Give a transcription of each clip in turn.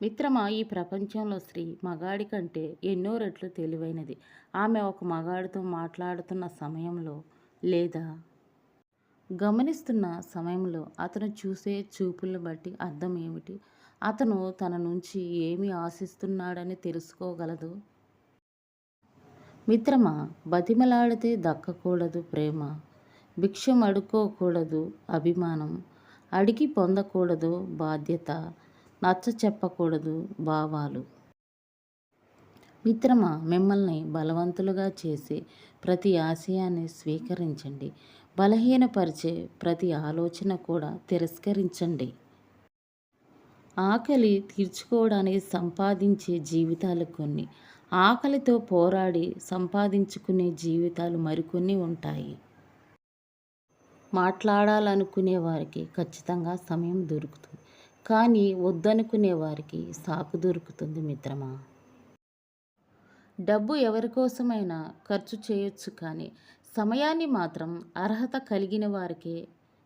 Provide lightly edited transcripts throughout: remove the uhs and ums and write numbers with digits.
మిత్రమా, ఈ ప్రపంచంలో స్త్రీ మగాడి కంటే ఎన్నో రెట్లు తెలివైనది. ఆమె ఒక మగాడితో మాట్లాడుతున్న సమయంలో లేదా గమనిస్తున్న సమయంలో అతను చూసే చూపులను బట్టి అర్థం ఏమిటి? అతను తన నుంచి ఏమి ఆశిస్తున్నాడని తెలుసుకోగలదు. మిత్రమా, బతిమలాడితే దక్కకూడదు ప్రేమ, భిక్షం అడుక్కోకూడదు అభిమానం, అడిగి పొందకూడదు బాధ్యత, నచ్చ చెప్పకూడదు భావాలు. మిత్రమా, మిమ్మల్ని బలవంతులుగా చేసే ప్రతి ఆశయాన్ని స్వీకరించండి. బలహీనపరిచే ప్రతి ఆలోచన కూడా తిరస్కరించండి. ఆకలి తీర్చుకోవడానికి సంపాదించే జీవితాలు కొన్ని, ఆకలితో పోరాడి సంపాదించుకునే జీవితాలు మరికొన్ని ఉంటాయి. మాట్లాడాలనుకునే వారికి ఖచ్చితంగా సమయం దొరుకుతుంది, కానీ వద్దనుకునే వారికి సాకు దొరుకుతుంది. మిత్రమా, డబ్బు ఎవరికోసమైనా ఖర్చు చేయొచ్చు, కానీ సమయాన్ని మాత్రం అర్హత కలిగిన వారికే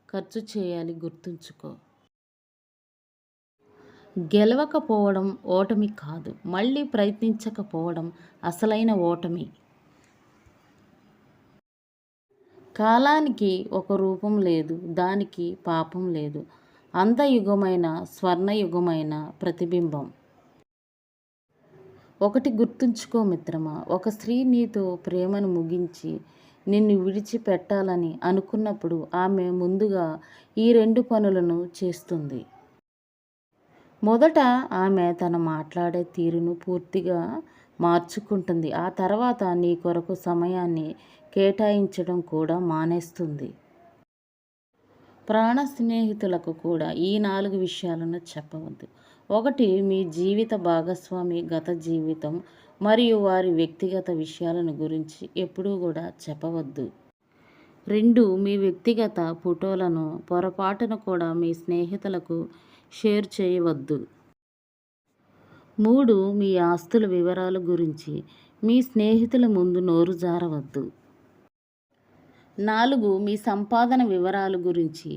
ఖర్చు చేయాలి. గుర్తుంచుకో. గెలవకపోవడం ఓటమి కాదు, మళ్ళీ ప్రయత్నించకపోవడం అసలైన ఓటమి. కాలానికి ఒక రూపం లేదు, దానికి పాపం లేదు. అంధయుగమైన స్వర్ణయుగమైన ప్రతిబింబం. ఒకటి గుర్తుంచుకో మిత్రమా, ఒక స్త్రీ నీతో ప్రేమను ముగించి నిన్ను విడిచిపెట్టాలని అనుకున్నప్పుడు ఆమె ముందుగా ఈ రెండు పనులను చేస్తుంది. మొదట ఆమె తన మాట్లాడే తీరును పూర్తిగా మార్చుకుంటుంది. ఆ తర్వాత నీ కొరకు సమయాన్ని కేటాయించడం కూడా మానేస్తుంది. ప్రాణ స్నేహితులకు కూడా ఈ 4 విషయాలను చెప్పవద్దు. 1. మీ జీవిత భాగస్వామి గత జీవితం మరియు వారి వ్యక్తిగత విషయాలను గురించి ఎప్పుడూ కూడా చెప్పవద్దు. 2. మీ వ్యక్తిగత ఫోటోలను పొరపాటున కూడా మీ స్నేహితులకు షేర్ చేయవద్దు. 3. మీ ఆస్తుల వివరాల గురించి మీ స్నేహితుల ముందు నోరు జారవద్దు. 4. మీ సంపాదన వివరాల గురించి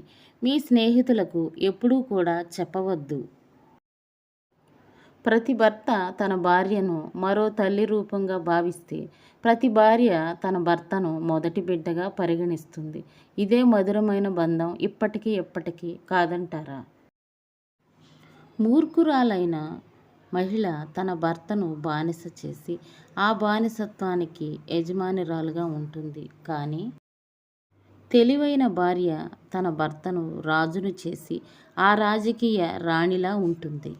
మీ స్నేహితులకు ఎప్పుడూ కూడా చెప్పవద్దు. ప్రతి భర్త తన భార్యను మరో తల్లి రూపంగా భావిస్తే ప్రతి భార్య తన భర్తను మొదటి బిడ్డగా పరిగణిస్తుంది. ఇదే మధురమైన బంధం ఇప్పటికీ ఎప్పటికీ కాదంటారా? మూర్ఖురాలైన మహిళ తన భర్తను బానిస చేసి ఆ బానిసత్వానికి యజమానురాలుగా ఉంటుంది, కానీ తెలివైన భార్య తన భర్తను రాజును చేసి ఆ రాజకీయ రాణిలా ఉంటుంది.